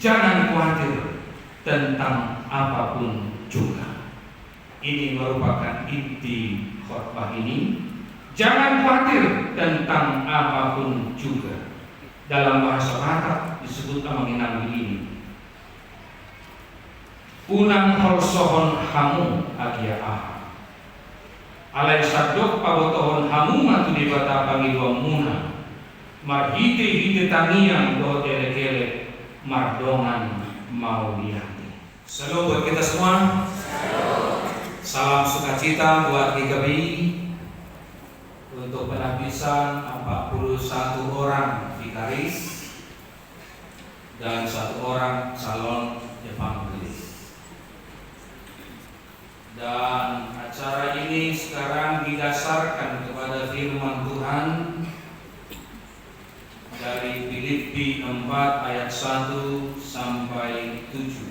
Jangan khawatir tentang apapun juga. Ini merupakan inti khotbah ini. Jangan khawatir tentang apapun juga. Dalam bahasa Batak disebut mengenal ini. Unang horsohon hamu agia aha. Alai sadok pabotohon hamu matu di bata pangidwa muna. Marhite tangiang doh tele-tele mardongan mau dianti. Salam buat kita semua. Salam sukacita buat GKBI untuk penapisan 41 orang vikaris dan 1 orang calon evangelis. Dan acara ini sekarang didasarkan kepada firman Tuhan dari Filipi 4 ayat 1 sampai 7.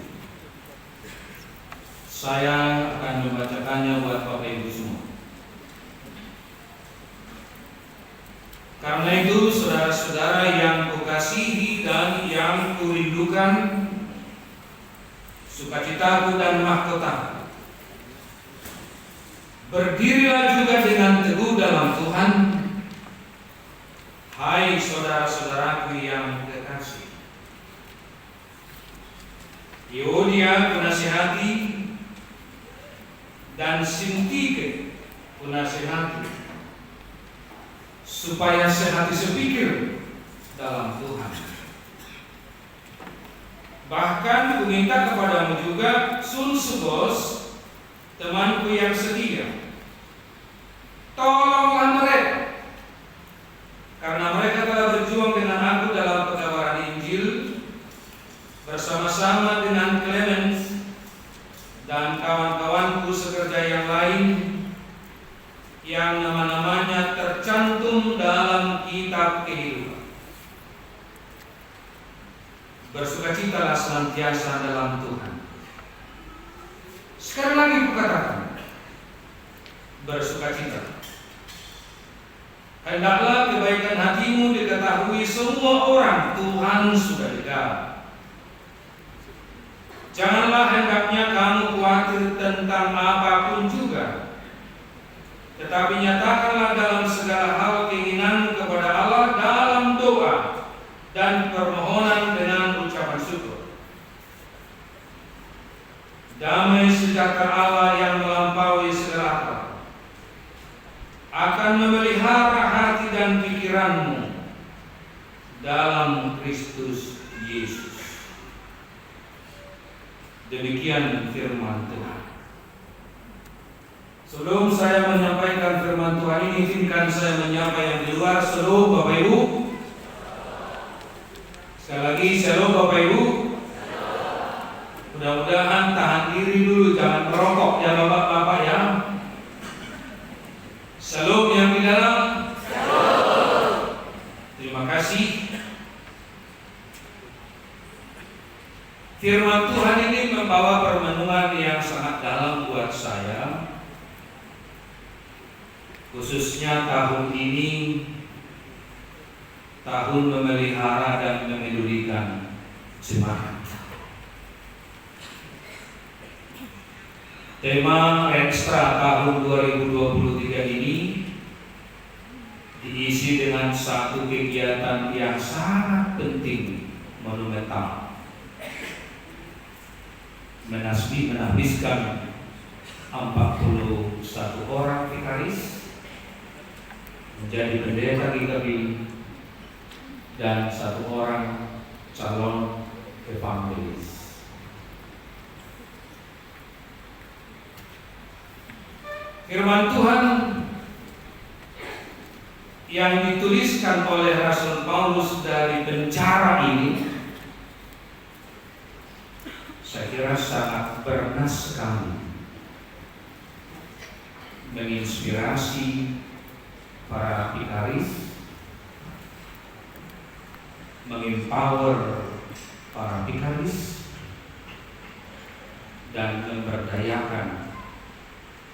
Saya akan membacakannya buat Bapak Ibu semua. Karena itu saudara-saudara yang kukasihi dan yang kurindukan, sukacitaku dan mahkotaku, berdirilah juga dengan teguh dalam Tuhan. Hai saudara-saudaraku yang kekasih, Euodia kunasihati dan Sintike kunasihati, supaya sehati sepikir dalam Tuhan. Bahkan kuminta kepadamu juga, Sunsubos, temanku yang setia, tolonglah mereka, karena mereka telah berjuang dengan aku dalam pekabaran Injil, bersama-sama dengan Clemens dan kawan-kawanku sekerja yang lain, yang nama-namanya tercantum dalam kitab kehidupan. Bersukacitalah senantiasa dalam Tuhan. Sekali lagi kukatakan, bersukacita. Hendaklah kebaikan hatimu diketahui semua orang, Tuhan sudah dekat. Janganlah hendaknya kamu khawatir tentang apapun juga, tetapi nyatakanlah dalam segala hal keinginanmu kepada Allah dalam doa dan permohonan dengan ucapan syukur. Damai sejahtera Allah yang melampaui segala akal akan memelihara hati dan pikiranmu dalam Kristus Yesus. Demikian firman Tuhan. Sebelum saya menyampaikan firman Tuhan ini, izinkan saya menyapa yang di luar. Shalom Bapak Ibu. Sekali lagi shalom Bapak Ibu. Mudah-mudahan tahan diri dulu, jangan merokok ya Bapak-bapak ya. Shalom yang di dalam. Terima kasih. Firman Tuhan ini membawa permenungan yang sangat dalam buat saya, khususnya tahun ini, tahun memelihara dan memedulikan jemaat. Tema ekstra tahun 2023 ini diisi dengan satu kegiatan yang sangat penting, monumental, menahbiskan 41 orang vikaris menjadi pendeta GKBI dan 1 orang calon evangelis. Firman Tuhan yang dituliskan oleh Rasul Paulus dari penjara ini, saya kira sangat bernas sekali, menginspirasi para vikaris, mengempower para vikaris, dan memberdayakan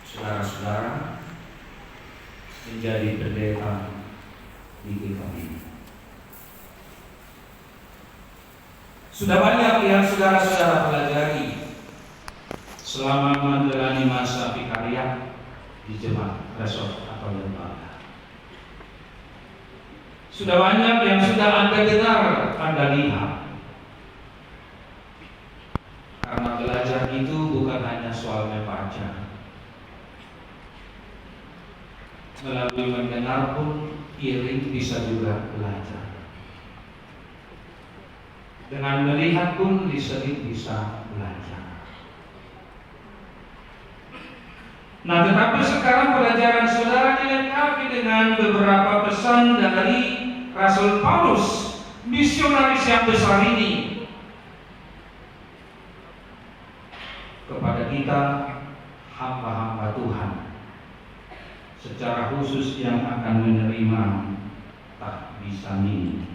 saudara-saudara menjadi pendeta di GKBI. Sudah banyak yang saudara-saudara pelajari selama menjalani masa vikariat di jemaat resort atau lembaga. Sudah banyak yang sudah Anda dengar, Anda lihat. Karena belajar itu bukan hanya soal membaca. Melalui mendengar pun iring bisa juga belajar. Dengan melihat pun disebut bisa belajar. Nah, tetapi sekarang pelajaran saudara dilengkapi dengan beberapa pesan dari Rasul Paulus, misionaris yang besar ini, kepada kita hamba-hamba Tuhan, secara khusus yang akan menerima tak bisa ini.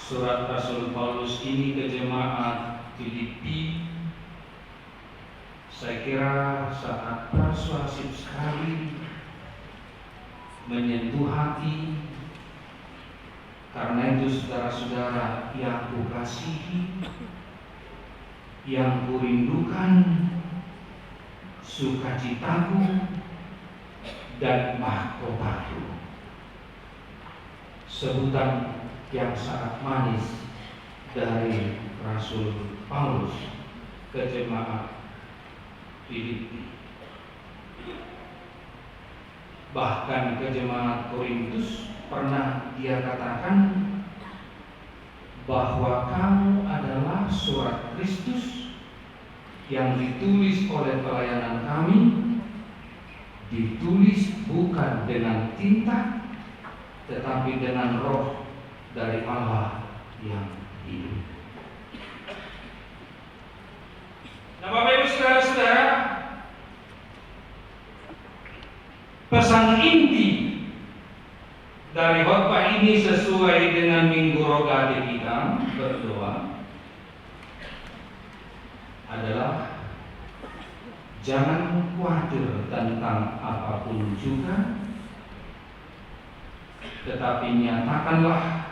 Surat Rasul Paulus ini ke jemaat Filipi saya kira sangat persuasif sekali, menyentuh hati. Karena itu saudara-saudara yang kukasihi, yang kurindukan, sukacitaku dan mahkotaku. Sebutan yang sangat manis dari Rasul Paulus ke jemaat Filipi. Bahkan ke jemaat Korintus pernah dia katakan bahwa kamu adalah surat Kristus yang ditulis oleh pelayanan kami, ditulis bukan dengan tinta tetapi dengan roh dari Allah yang hidup. Nah, Bapak Ibu saudara-saudara, pesan inti dari khotbah ini sesuai dengan Minggu Rogate kita berdoa adalah jangan khawatir tentang apapun juga, tetapi nyatakanlah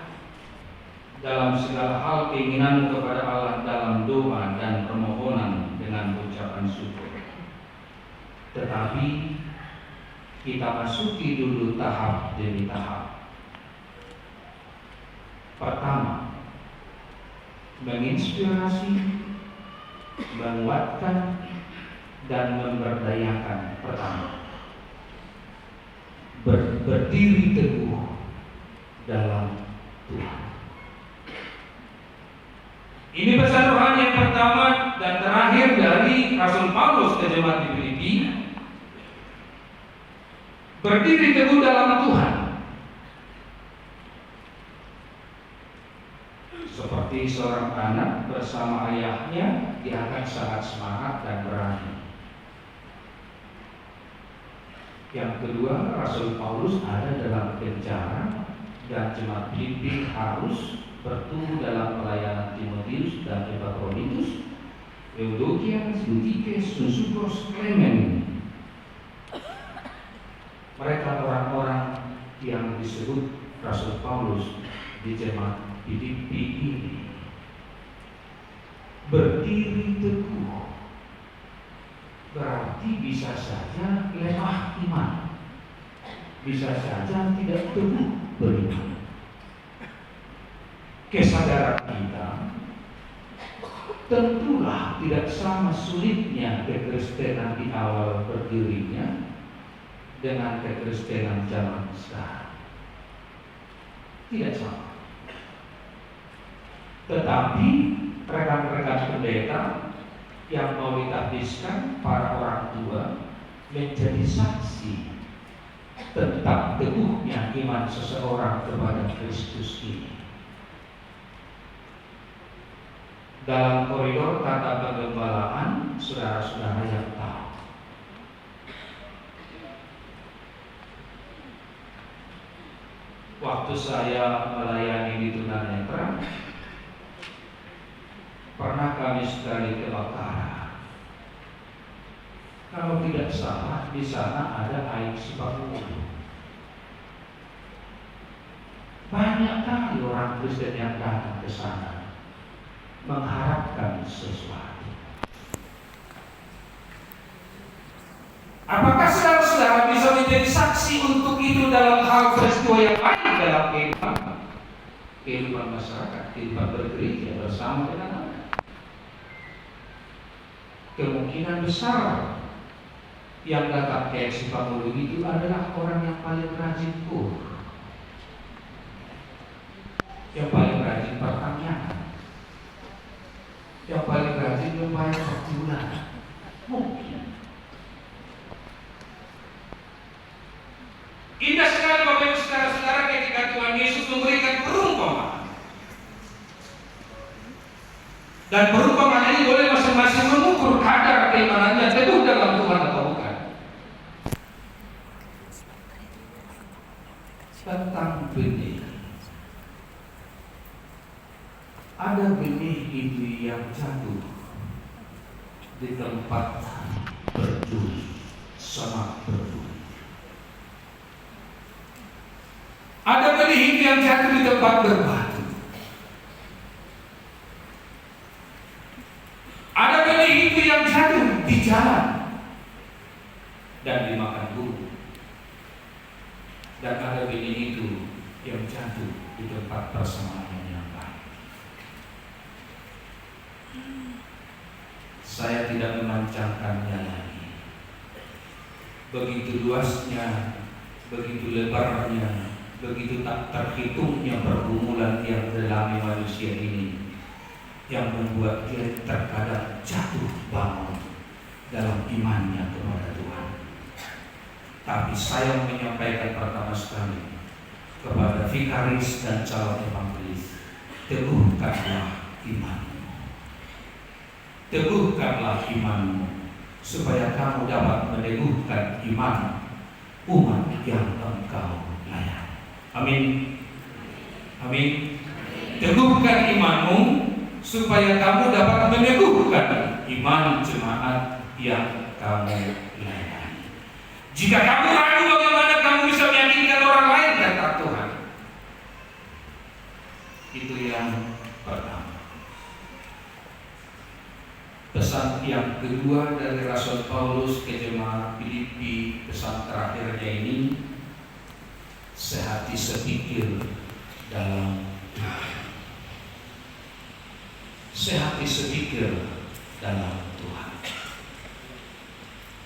dalam segala hal keinginan kepada Allah dalam doa dan permohonan dengan ucapan syukur. Tetapi kita masuki dulu tahap demi tahap. Pertama, menginspirasi, menguatkan, dan memberdayakan. Pertama, berdiri teguh dalam Tuhan. Ini pesan rohani yang pertama dan terakhir dari Rasul Paulus ke jemaat di Filipi. Berdiri teguh dalam Tuhan. Seperti seorang anak bersama ayahnya, dia akan sangat semangat dan berani. Yang kedua, Rasul Paulus ada dalam penjara dan jemaat Filipi harus bertumbuh dalam pelayanan Timotius dan Epaphroditus, Eudokia, Sintike, Susukos, Klemen. Mereka orang-orang yang disebut Rasul Paulus di jemaat Filipi ini. Berdiri teguh berarti bisa saja lemah iman, bisa saja tidak teguh beriman. Kesadaran kita tentulah tidak sama sulitnya kekristenan di awal berdirinya dengan kekristenan zaman sekarang. Tidak sama. Tetapi rekan-rekan pendeta yang mau ditahbiskan, para orang tua, menjadi saksi tentang teguhnya iman seseorang kepada Kristus ini. Dalam koridor tata kegembalaan, saudara-saudara yang tahu, waktu saya melayani di tunanetra, pernah kami sekali ke Bakara. Kalau tidak salah, di sana ada air Cipagulu. Banyak banyak kali orang Kristen yang datang ke sana mengharapkan sesuatu. Apakah saudara-saudara bisa menjadi saksi untuk itu dalam hal peristiwa yang lain dalam kehidupan masyarakat, kehidupan bergereja bersama dengan Anda? Kemungkinan besar yang datang ke Eksipamulu itu adalah orang yang paling rajin yang paling rajin pertanyaan, yang paling rajin membayar perbulan. Mungkin indah sekali Bapak Ibu saudara-saudara ketika Tuhan Yesus memberikan perumpamaan. Dan perumpamaan ini boleh masing-masing mengukur kadar keimanannya teguh dalam Tuhan atau bukan. Tentang benih. Ada benih itu yang jatuh di tempat berduri, semak berduri. Ada benih itu yang jatuh di tempat berbatu. Ada benih itu yang jatuh di jalan dan dimakan burung. Dan ada benih itu yang jatuh di tempat persamaan yang baik. Saya tidak memancangkannya lagi. Begitu luasnya, begitu lebarnya, begitu tak terhitungnya pergumulan yang dialami manusia ini, yang membuat dia terkadang jatuh bangun dalam imannya kepada Tuhan. Tapi saya menyampaikan pertama sekali kepada vikaris dan calon evangelis, teguhkanlah imanmu. Teguhkanlah imanmu supaya kamu dapat meneguhkan iman umat yang engkau layani. Amin. Amin. Teguhkan imanmu supaya kamu dapat meneguhkan iman jemaat yang kamu layani. Jika kamu ragu bagaimana kamu bisa meyakinkan orang lain tentang Tuhan, itu yang pertama. Pesan yang kedua dari Rasul Paulus ke jemaat Filipi, pesan terakhirnya ini, sehati sepikir dalam Tuhan. Sehati sepikir dalam Tuhan.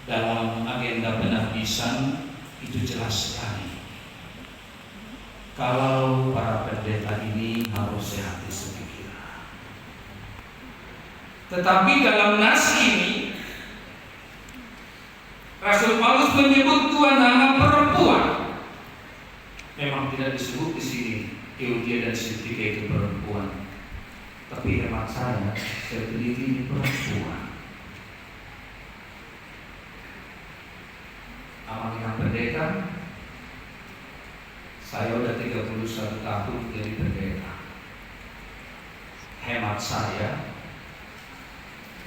Dalam agenda penabisan itu jelas sekali. Kalau para pendeta ini harus sehati sepikir. Tetapi dalam nas ini Rasul Paulus menyebut dua nama perempuan. Memang tidak disebut di sini Euodia dan Sintika itu perempuan. Tapi hemat saya teliti ini perempuan. Amanah pendeta, saya udah 31 tahun jadi pendeta. Hemat saya,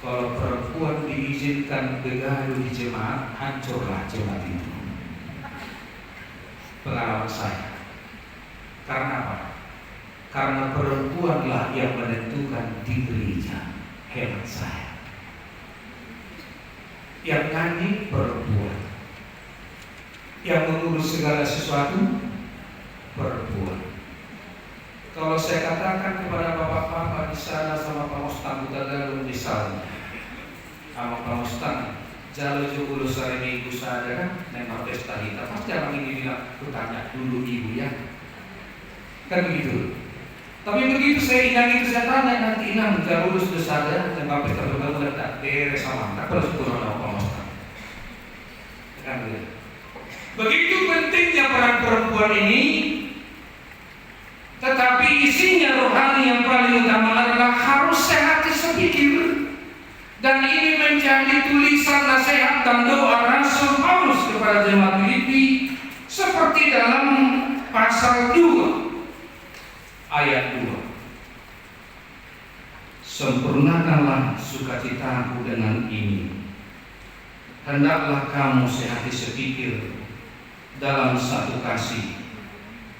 kalau perempuan diizinkan begaduh di jemaat, hancurlah jemaat itu. Pengalaman saya. Karena apa? Karena perempuanlah yang menentukan di gereja. Hemat saya. Yang nyanyi perempuan, yang mengurus segala sesuatu perempuan. Kalau saya katakan kepada bapak-bapak di sana sama Pak Mustang Butagalu misalnya, sama Pak Mustang, jalo jogulu sare minggu sadar nembak pesta kita, pasti orang ini bilang, aku tanya dulu ibu ya, kan begitu. Tapi begitu saya inang itu saya tanya nanti inang jalo lulus sadar nembak pesta Butagalu tak beres sama, tak perlu kurang sama Pak Mustang, kan begitu. Begitu pentingnya peran perempuan ini, tetapi isinya rohani yang paling utama adalah harus sehati sepikir. Dan ini menjadi tulisan nasihat dan doa Rasul Paulus kepada jemaat Filipi seperti dalam pasal 2 ayat 2. Sempurnakanlah sukacitaku dengan ini. Hendaklah kamu sehati sepikir dalam satu kasih,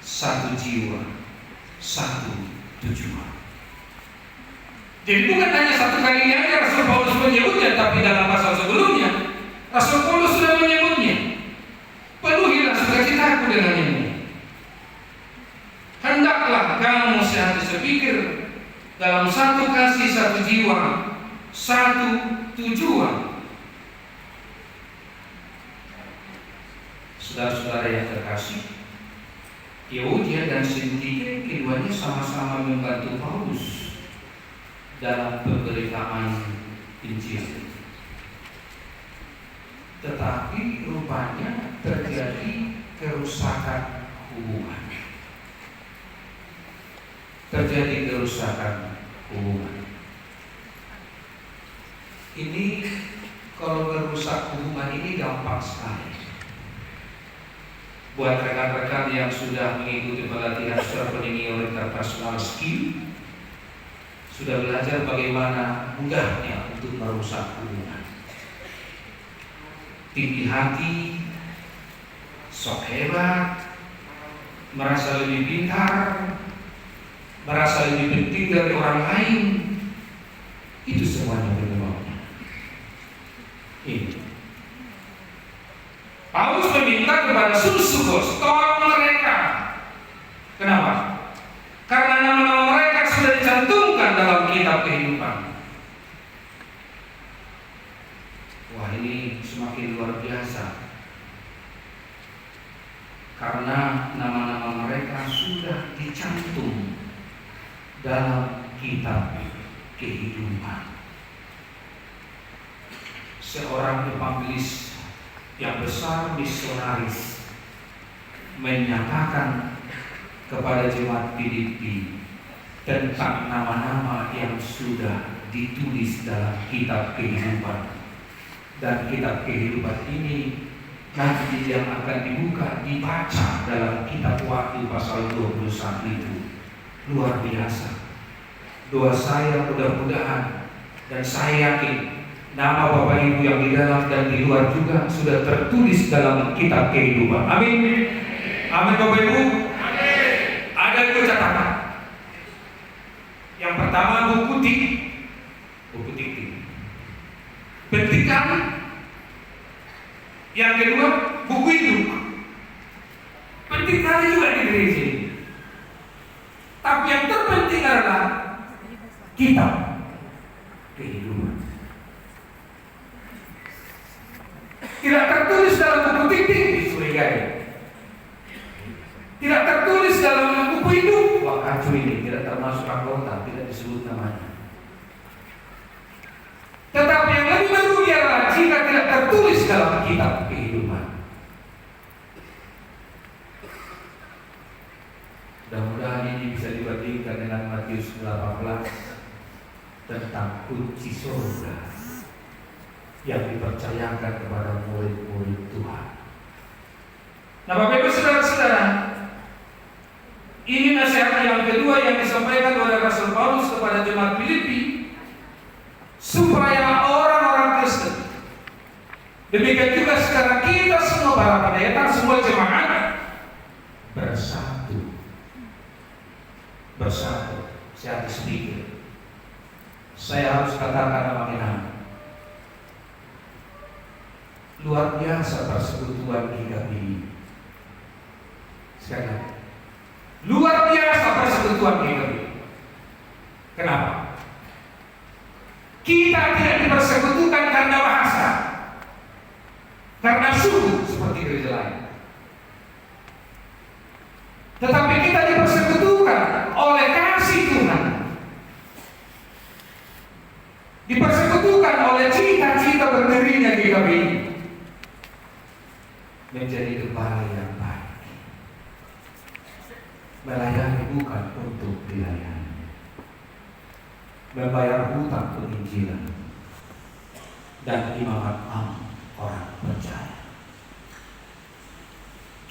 satu jiwa, satu tujuan. Jadi bukan hanya satu kali ini aja Rasul Paulus menyebutnya, tapi dalam pasal sebelumnya Rasul Paulus sudah menyebutnya. Penuhilah sukacitaku dengan ini. Hendaklah kamu sehati sepikir, dalam satu kasih, satu jiwa, satu tujuan. Saudara-saudara yang terkasih, Euodia dan Sintique keduanya sama-sama membantu Paulus dalam pemberitaan Injil. Tetapi rupanya terjadi kerusakan hubungan. Ini kalau merusak hubungan ini gampang sekali. Buat rekan-rekan yang sudah mengikuti pelatihan Strategy Interpersonal Skill, sudah belajar bagaimana mudahnya untuk merusak hubungan. Tinggi hati, sok hebat, merasa lebih pintar, merasa lebih penting dari orang lain, itu semuanya penyebabnya. Ini Paulus meminta kepada Sulsukos, tolong mereka. Kenapa? Karena nama-nama mereka sudah dicantumkan dalam kitab kehidupan. Wah, ini semakin luar biasa. Karena nama-nama mereka sudah dicantum dalam kitab kehidupan. Seorang evangelis yang besar, misionaris, menyatakan kepada jemaat Filipi tentang nama-nama yang sudah ditulis dalam kitab kehidupan. Dan kitab kehidupan ini nanti yang akan dibaca dalam kitab Waktu pasal 21 itu. Luar biasa. Doa saya mudah-mudahan, dan saya yakin nama Bapak Ibu yang di dalam dan di luar juga sudah tertulis dalam kitab kehidupan. Amin. Amin Bapak Ibu. Amin. Ada dua catatan. Yang pertama buku tik. Petikan. Yang kedua buku hidup. Penting kali juga di gereja ini. Tapi yang terpenting adalah kitab kehidupan. Tidak tertulis dalam buku tik-tik, dicurigai. Tidak tertulis dalam buku hidup. Wah, kacau ini, tidak termasuk anggota, tidak disebut namanya. Tetapi yang lebih merugi adalah jika tidak tertulis dalam kitab kehidupan. Mudah-mudahan ini bisa dibandingkan dengan Matius 18 tentang kunci surga yang dipercayakan kepada murid-murid Tuhan. Nah, Bapak Ibu saudara-saudara, ini nasihat yang kedua yang disampaikan oleh Rasul Paulus kepada jemaat Filipi, supaya orang-orang Kristen, demikian juga sekarang kita semua para pendeta, semua jemaat bersatu. Saya harus sedikit. Saya harus katakan nama. Luar biasa persekutuan kita ini. Sekali lagi, luar biasa persekutuan kita ini. Kenapa? Kita tidak dipersekutukan karena bahasa, karena suku seperti gereja lain. Tetapi kita dipersekutukan oleh kasih Tuhan, dipersekutukan oleh cita-cita berdirinya GKB ini menjadi gembala yang baik, melayani bukan untuk dilayani, membayar hutang penginjilan, dan imamat orang percaya.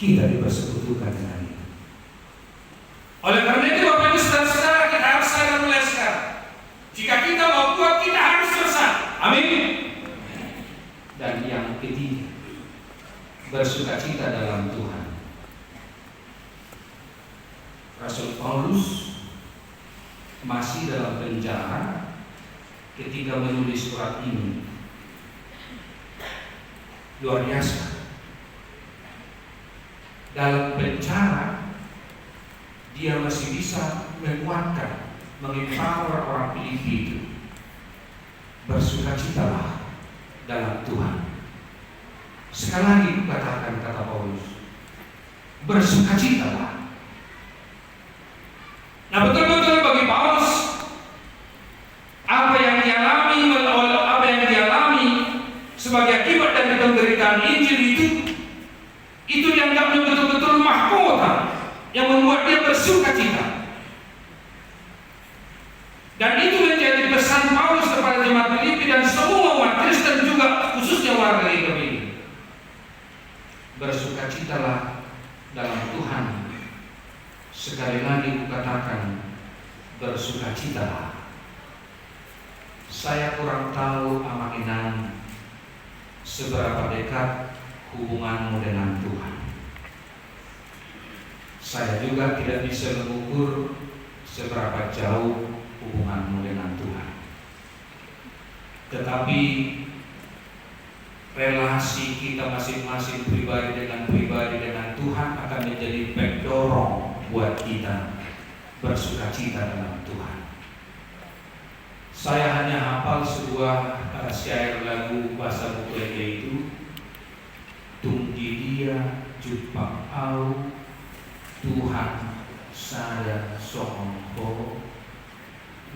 Kita dipersekutukan dengan itu. Oleh karena itu Bapak Ibu saudara-saudara, kita harus sadar mulai sekarang. Jika kita mau kuat, kita harus selesai. Amin. Dan yang ketiga, bersukacita dalam Tuhan. Rasul Paulus masih dalam penjara ketika menulis surat ini. Luar biasa. Dalam penjara dia masih bisa menguatkan, mengempower orang Filipi itu. Bersukacitalah dalam Tuhan. Sekali lagi katakan, kata Paulus, bersukacitalah. Nah, betul-betul bagi Paulus apa yang dialami sebagai akibat dari pemberitaan Injil itu dianggapnya betul-betul mahkota yang membuat dia bersukacita. Dan itu menjadi pesan Paulus kepada jemaat Filipi dan semua umat Kristen juga, khususnya warga ini. Bersukacitalah dalam Tuhan. Sekali lagi kukatakan, bersukacitalah. Saya kurang tahu amakinan seberapa dekat hubunganmu dengan Tuhan. Saya juga tidak bisa mengukur seberapa jauh hubunganmu dengan Tuhan. Tetapi relasi kita masing-masing pribadi dengan Tuhan akan menjadi pendorong buat kita bersukacita dalam Tuhan. Saya hanya hafal sebuah syair lagu bahasa Bukulele itu, tunggi dia jumpa au Tuhan saya somongko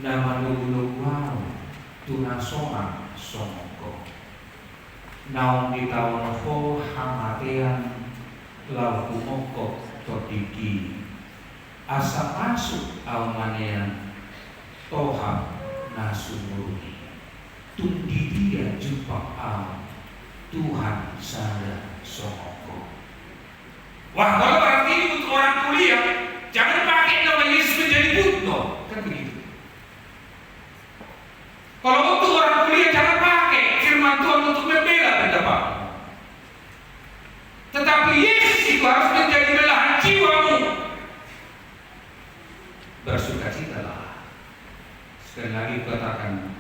nama lulu wow tuna soma somongko naung di tahun ho hamatean lau kumoko todiki asa masuk almanean toha nasumuri tunggi dia jumpa au Tuhan saya somongko. Wah, kalau berarti ini untuk orang kuliah, jangan pakai nama Yesus menjadi footnote, kan begitu. Kalau untuk orang kuliah, jangan pakai firman Tuhan untuk membela pendapat. Tetapi Yesus itu harus menjadi belahan jiwamu. Bersukacitalah. Sekali lagi katakan,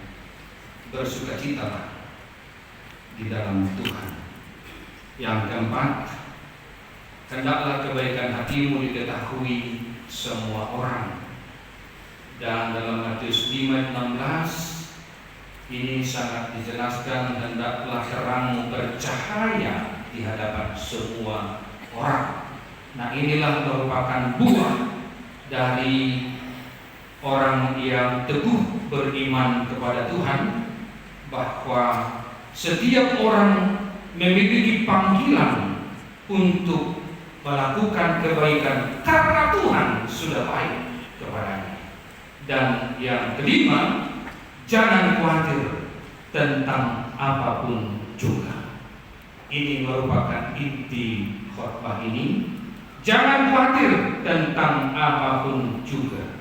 bersukacitalah di dalam Tuhan. Yang keempat, hendaklah kebaikan hatimu diketahui semua orang. Dan dalam Matius 5:16 ini sangat dijelaskan, hendaklah terangmu bercahaya di hadapan semua orang. Nah, inilah merupakan buah dari orang yang teguh beriman kepada Tuhan, bahwa setiap orang memiliki panggilan untuk melakukan kebaikan karena Tuhan sudah baik kepadanya. Dan yang kelima, jangan khawatir tentang apapun juga. Ini merupakan inti khotbah ini. Jangan khawatir tentang apapun juga.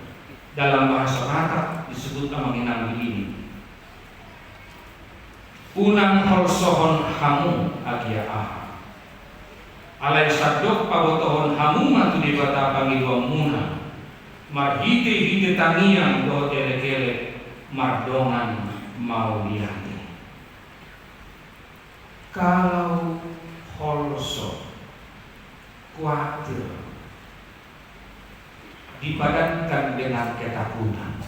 Dalam bahasa Batak disebut mengenal begini, unang holsohon hamu agia aha alai sadok pabotohon hamu matu di bata pangidwa muna marhite tangiang do ele-ele mardongan mau liati. Kalau holso khawatir dipadankan dengan ketakutan,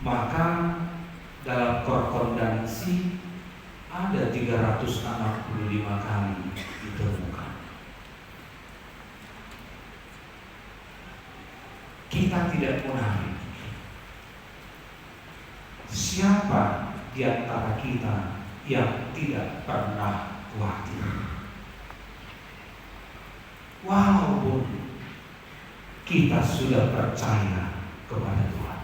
maka dalam korrespondensi ada 365 kali ditemukan. Kita tidak munafik. Siapa di antara kita yang tidak pernah khawatir? Walaupun kita sudah percaya kepada Tuhan.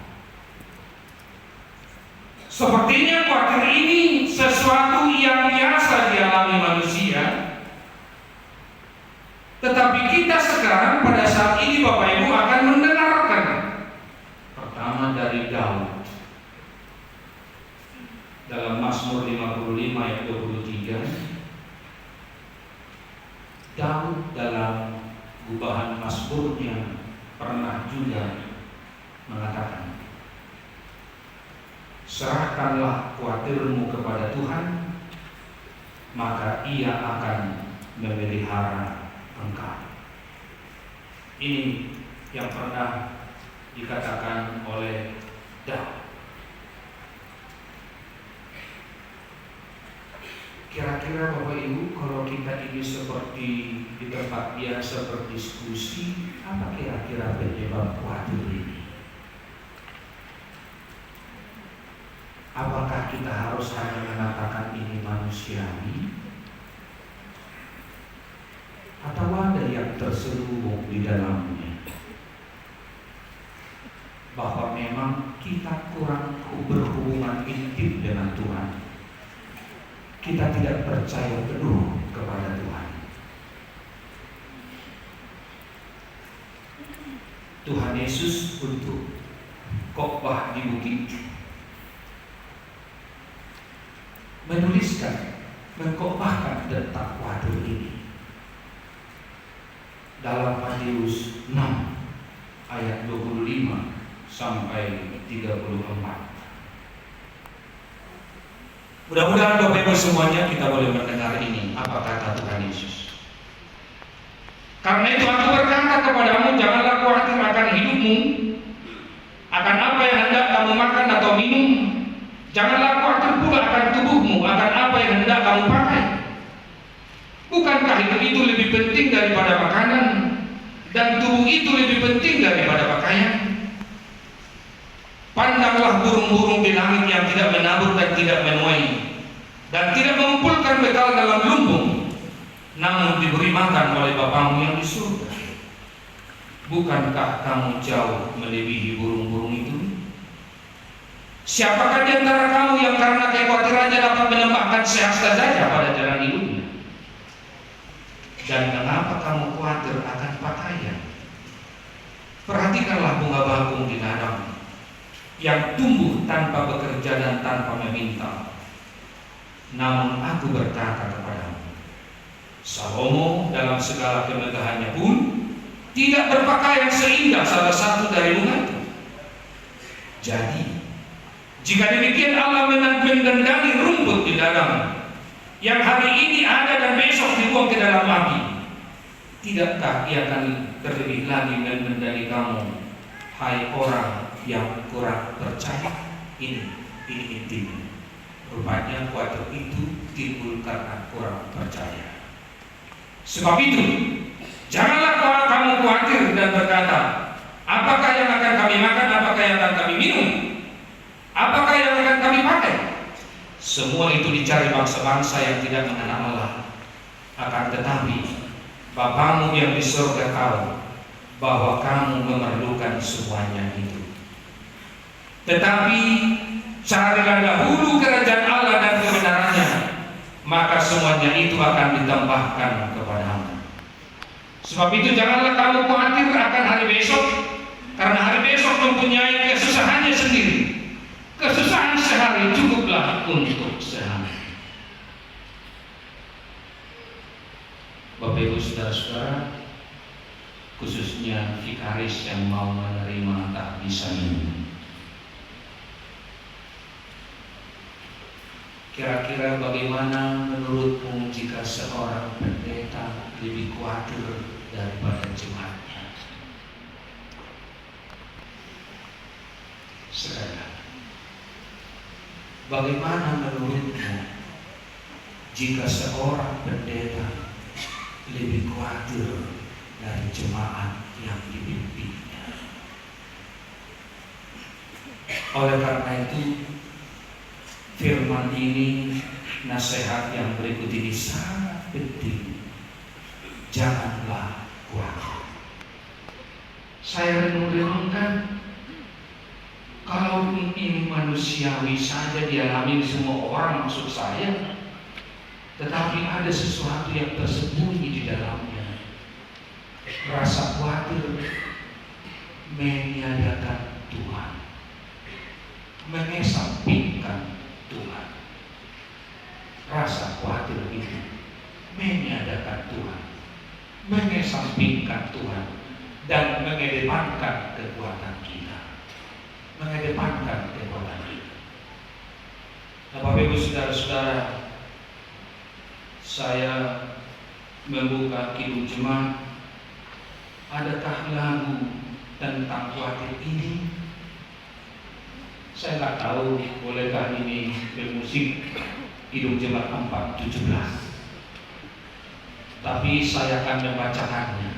Sepertinya khawatir ini sesuatu yang biasa dialami manusia. Tetapi kita sekarang pada saat ini Bapak Ibu akan mendengarkan pertama dari Daud dalam Mazmur 55 ayat 23. Daud dalam gubahan Mazmurnya pernah juga mengatakan, serahkanlah khawatirmu kepada Tuhan, maka Ia akan memelihara engkau. Ini yang pernah dikatakan oleh Daud. Kira-kira Bapak Ibu, kalau kita ini seperti di tempat biasa berdiskusi, apa kira-kira penyebab khawatir ini? Apakah kita harus hanya mengatakan ini manusiawi? Atau ada yang terselubung di dalamnya? Bahwa memang kita kurang berhubungan intim dengan Tuhan. Kita tidak percaya penuh kepada Tuhan. Tuhan Yesus untuk khotbah di bukit menuliskan, mengkhotbahkan tentang khawatir ini dalam Matius 6 ayat 25 sampai 34. Mudah-mudahan Bapak Ibu semuanya kita boleh mendengar ini, apa kata Tuhan Yesus. Karena itu aku berkata kepadamu, janganlah khawatir akan hidupmu, akan apa yang hendak kamu makan atau minum. Janganlah khawatir pula akan tubuhmu, akan apa yang hendak kamu pakai. Bukankah hidup itu lebih penting daripada makanan, dan tubuh itu lebih penting daripada pakaian? Pandanglah burung-burung di langit yang tidak menabur dan tidak menuai, dan tidak mengumpulkan bekal dalam lumbung, namun diberi makan oleh Bapamu yang di surga. Bukankah kamu jauh melebihi burung-burung itu? Siapakah di antara kamu yang karena kekhawatirannya dapat menambahkan sehasta saja pada jalan hidupnya? Dan mengapa kamu khawatir akan pakaian? Perhatikanlah bunga bakung di ladang, yang tumbuh tanpa bekerja dan tanpa meminta. Namun aku berkata kepadamu, Salomo dalam segala kemegahannya pun tidak berpakaian seindah salah satu dari bunga itu. Jadi, jika demikian Allah mendandangi rumput di ladang, yang hari ini ada dan besok dibuang ke dalam api, tidakkah Ia akan terlebih lagi mendandani kamu, hai orang yang kurang percaya? Ini intinya. Rupanya khawatir itu timbul karena kurang percaya. Sebab itu, janganlah kamu khawatir dan berkata, apakah yang akan kami makan, apakah yang akan kami minum, apakah yang akan kami pakai? Semua itu dicari bangsa-bangsa yang tidak mengenal Allah. Akan tetapi Bapamu yang di surga tahu bahwa kamu memerlukan semuanya itu. Tetapi carilah dahulu kerajaan Allah dan kebenarannya, maka semuanya itu akan ditambahkan kepadamu. Sebab itu janganlah kamu khawatir akan hari besok, karena hari besok mempunyai kesusahannya sendiri. Kesusahan sehari cukuplah untuk sehari. Bapak Ibu saudara-saudara, khususnya vikaris yang mau menerima tak bisa minum, kira-kira bagaimana menurutmu jika seorang pendeta lebih khawatir daripada jemaatnya? Sekali lagi, bagaimana menurutmu jika seorang pendeta lebih khawatir dari jemaat yang dipimpinnya? Oleh karena itu, firman ini, nasihat yang berikut ini sangat penting. Janganlah khawatir. Saya renung-renungkan, kalau ini manusiawi saja dialami semua orang maksud saya, tetapi ada sesuatu yang tersembunyi di dalamnya. Rasa khawatir meniadakan Tuhan, mengesampingkan Tuhan. Rasa khawatir itu meniadakan Tuhan, mengesampingkan Tuhan, dan mengedepankan kekuatan kita. mengedepankan kekuatan kita. Nah, Bapak Ibu saudara-saudara, saya membuka Kidung Jemaat. Adakah lagu tentang khawatir ini? Saya nggak tahu bolehkah ini bermusik Kidung Jemaat 4:17. Tapi saya akan membacakannya.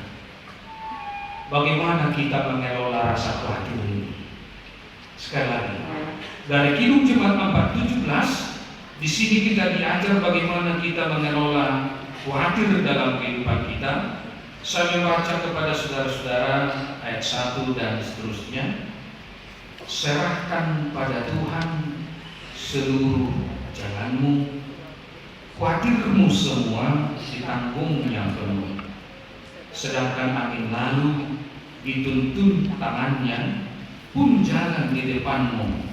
Bagaimana kita mengelola rasa khawatir ini? Sekali lagi, dari Kidung Jemaat 4:17, di sini kita diajar bagaimana kita mengelola khawatir dalam kehidupan kita. Saya membaca kepada saudara-saudara ayat 1 dan seterusnya. Serahkan pada Tuhan seluruh jalanmu, khawatirmu semua ditanggung-Nya penuh. Sedangkan angin lalu dituntun tangannya, pun jalan di depanmu,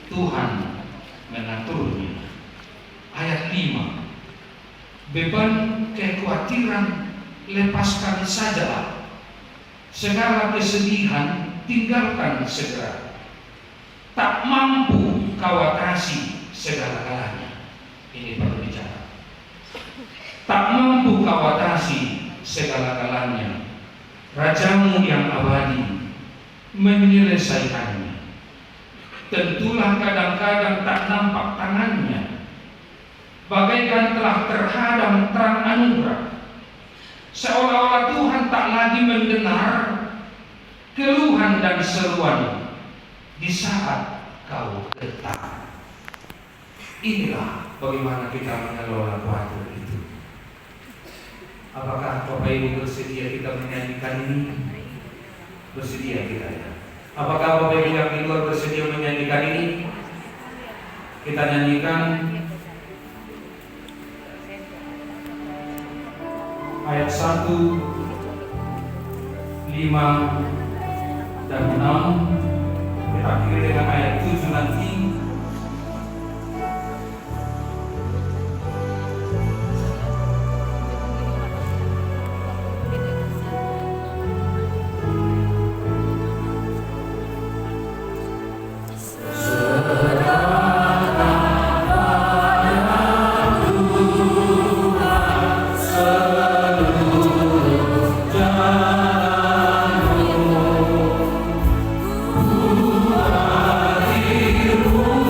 Tuhan mengaturnya. Ayat 5, beban kekhawatiran lepaskan sajalah, segala kesedihan tinggalkan segera. Tak mampu kau atasi segala-galanya. Ini perlu bicara. Tak mampu kau atasi segala-galanya. Rajamu yang abadi menyelesaikannya. Tentulah kadang-kadang tak nampak tangannya, bagaikan telah terhadang terang anugerah. Seolah-olah Tuhan tak lagi mendengar keluhan dan seruan di saat kau getar. Inilah bagaimana kita mengelola khawatir itu. Apakah Bapak Ibu bersedia kita menyanyikan ini? Bersedia kita ya. Apakah Bapak Ibu yang di luar bersedia menyanyikan ini? Kita nyanyikan ayat 1, 5 dan 6. Kita akhiri dengan ayat 7 nanti. Ku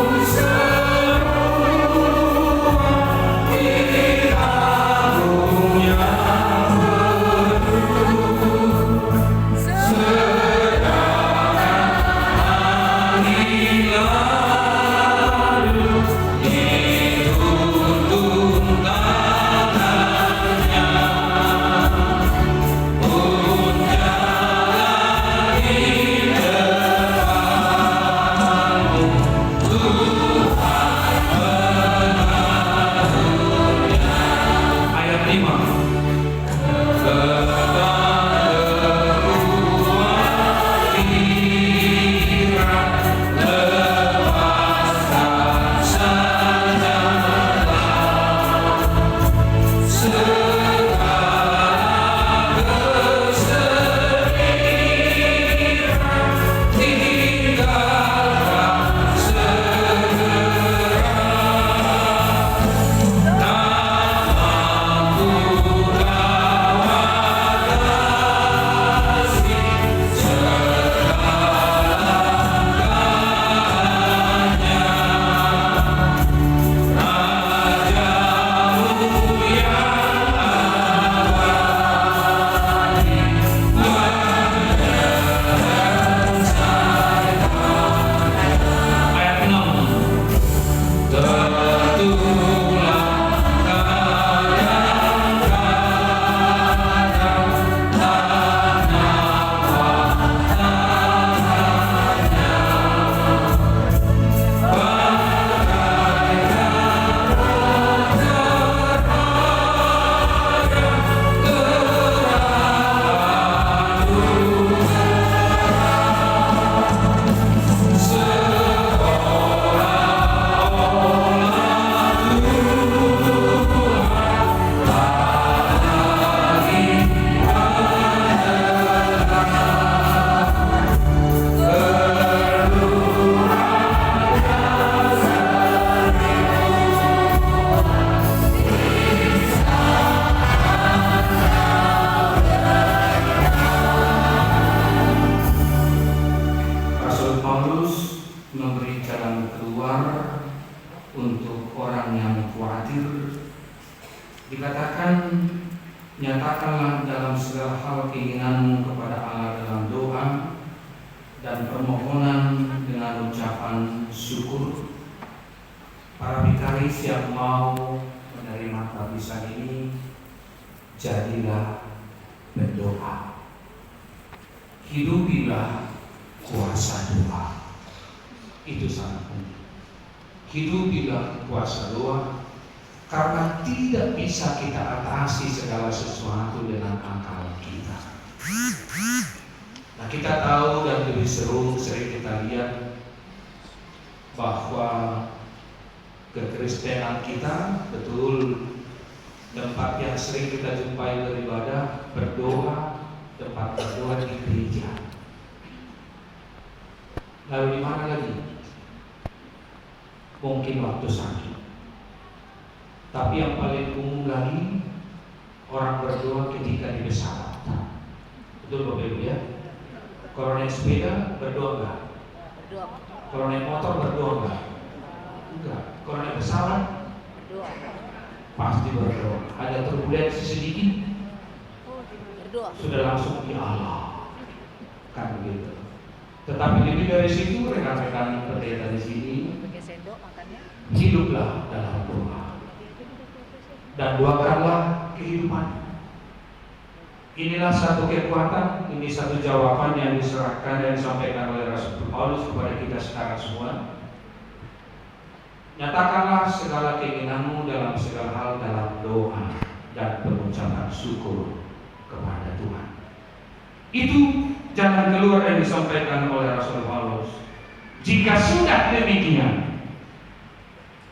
Paulus memberi jalan keluar untuk orang yang khawatir. Dikatakan, nyatakanlah dalam segala hal keinginanmu kepada Allah dalam doa dan permohonan dengan ucapan syukur. Para bikaris yang mau menerima baptisan ini, jadilah berdoa. Hidupilah kuasa doa. Itu sangat penting. Hidupilah kuasa doa, karena tidak bisa kita atasi segala sesuatu dengan akal kita. Nah, kita tahu dan lebih sering kita lihat bahwa kekristenan kita betul tempat yang sering kita jumpai beribadah, berdoa, tempat berdoa di gereja. Lalu di mana lagi? Mungkin waktu sakit. Tapi yang paling umum lagi, orang berdoa ketika di pesawat. Betul Bapak Ibu ya? Kalau naik sepeda berdoa enggak? Berdoa. Kalau naik motor berdoa enggak? Enggak. Kalau naik pesawat Berdoa. pasti berdoa. Ada turbulensi sedikit, Berdoa. sudah langsung ya Allah, kan begitu. Tetapi lebih dari situ, rekan-rekan pendeta di sini, Pakai sendok makannya. hiduplah dalam doa dan doakanlah kehidupan. Inilah satu kekuatan, ini satu jawaban yang diserahkan dan disampaikan oleh Rasul Paulus kepada kita sekarang semua. Nyatakanlah segala keinginanmu dalam segala hal dalam doa dan pengucapan syukur kepada Tuhan. Itu jalan keluar yang disampaikan oleh Rasul Paulus. Jika sudah demikian,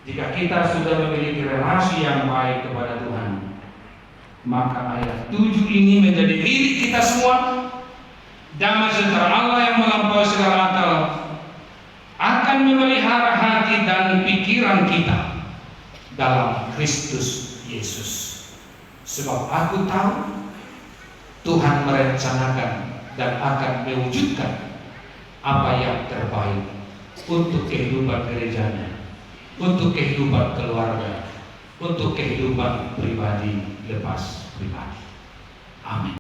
jika kita sudah memiliki relasi yang baik kepada Tuhan, maka ayat 7 ini menjadi milik kita semua. Damai sejahtera Allah yang melampaui segala akal akan memelihara hati dan pikiran kita dalam Kristus Yesus. Sebab aku tahu Tuhan merencanakan dan akan mewujudkan apa yang terbaik untuk kehidupan gerejanya, untuk kehidupan keluarga, untuk kehidupan pribadi lepas pribadi. Amin.